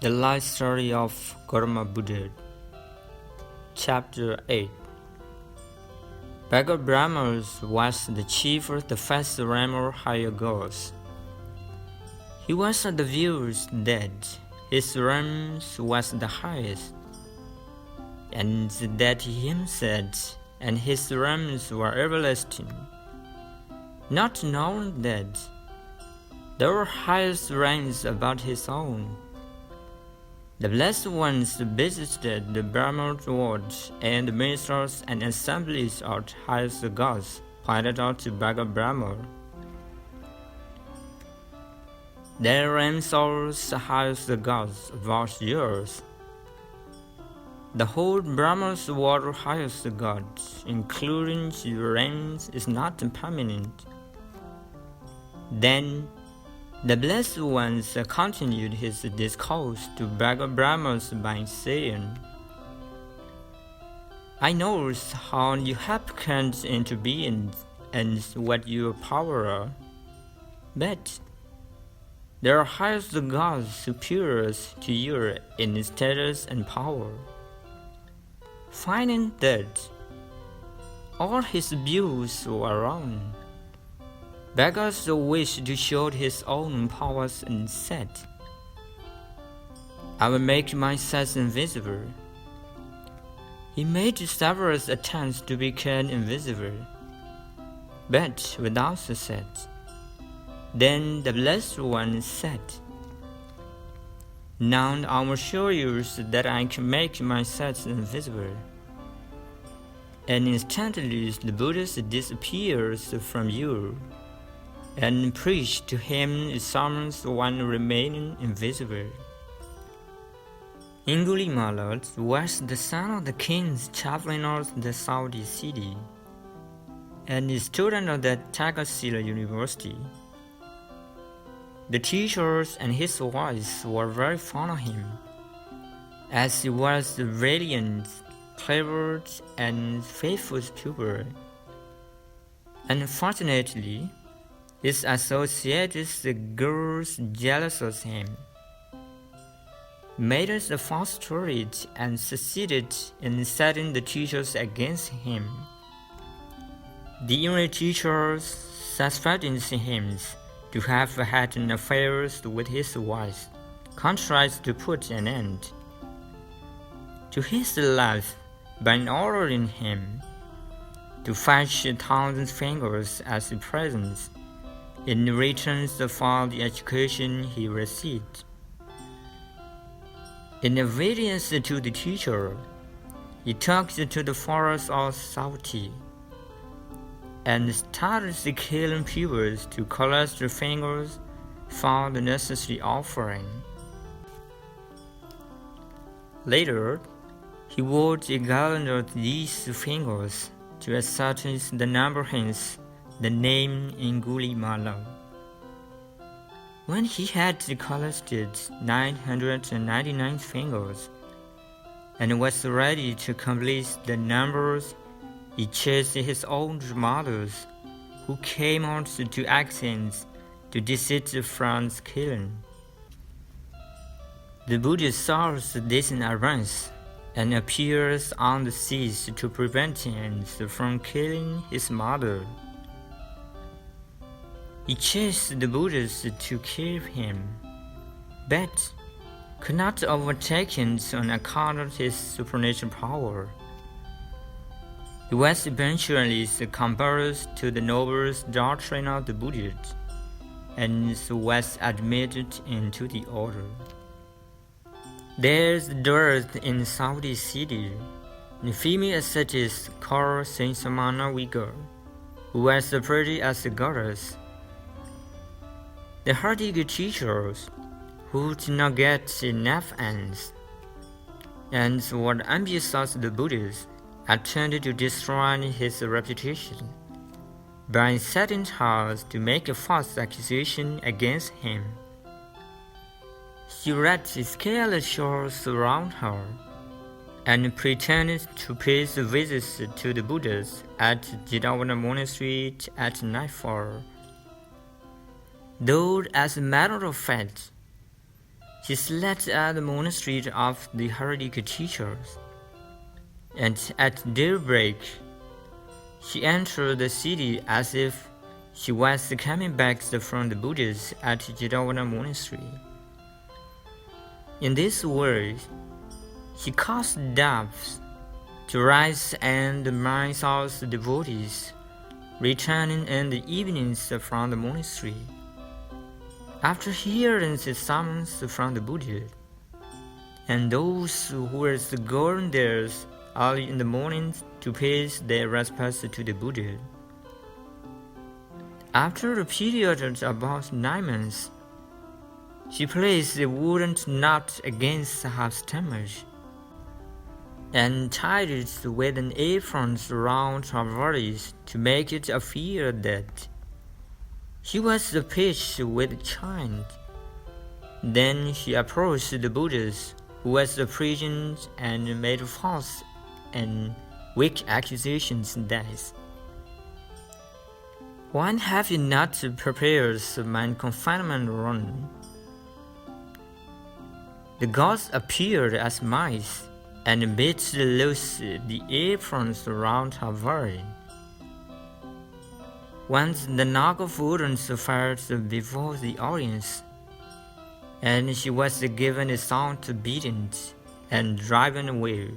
The Life Story of Gotama Buddha. Chapter-8. Beggar Brahmas was the chief of the first Rama higher gods. He was of the view that his realm was the highest, and that he himself and his realms were everlasting, not knowing that there were highest realms about his own. The Blessed Ones visited the Brahma world, and the ministers and assemblies of highest gods pointed out to Beggar Brahma. Their realms are the highest gods about yours. The whole Brahma's world highest god, including your realms, is not permanent. Then the Blessed Ones continued his discourse to Beggar Brahmas by saying, I know how you have come into being and what your power are, but there are highest gods superior to you in status and power. Finding that all his views were wrong, Beggar wished to show his own powers and said, I will make myself invisible. He made several attempts to become invisible, but without success. Then the Blessed One said, Now I will show you that I can make myself invisible. And instantly the Buddha disappears from you, and preached to him a sermon one remaining invisible. Angulimala was the son of the king's chaplain of the Saudi city, and a student of the Takasila University. The teachers and his wives were very fond of him, as he was a radiant, clever, and faithful pupil. Unfortunately, his associates, the girls, jealous of him, made us a false story and succeeded in setting the teachers against him. The only teachers suspecting him to have had an affair with his wife contrived to put an end to his life by ordering him to fetch 1,000 fingers as a present in return for the education he received. In obedience to the teacher, he took to the forest of Saudi and started killing people to collect the fingers for the necessary offering. Later, he wrote a calendar of these fingers to ascertain the number, hence the name Angulimala. When he had collected 999 fingers and was ready to complete the numbers, he chased his own mothers, who came out to Athens to desist from killing. The Buddha saw this in advance and appears on the seas to prevent him from killing his mother. He chased the Buddhas to kill him, but could not overtake him on account of his supernatural power. He was eventually converted to the noble doctrine of the Buddha and was admitted into the order. There dwelt in Saudi city a female ascetic called Saint Samana Uyghur, who was as pretty as a goddess. The hard-eager teachers, who did not get enough ends, and were envious of the Buddhists, attempted to destroy his reputation by setting her to make a false accusation against him. He wrapped scaled shawls around her and pretended to pay visits to the Buddhas at Gotama Monastery at nightfall. Though, as a matter of fact, She slept at the monastery of the heretical teachers, and at daybreak, she entered the city as if she was coming back from the Buddhas at Gotama Monastery. In this way, she caused doves to rise and the minds of the devotees, returning in the evenings from the monastery, after hearing the summons from the Buddha, and those who were going there early in the morning to pay their respects to the Buddha. After a period of about 9 months, she placed a wooden knot against her stomach and tied it with an apron around her body to make it appear that she was pitched with child. Then she approached the Buddhas, who was preaching, and made false and weak accusations that, "Why have you not prepared my confinement room?" The gods appeared as mice and bit loose the aprons around her body. Once the knock of wooden fired before the audience, and she was given a sound beating and driven away.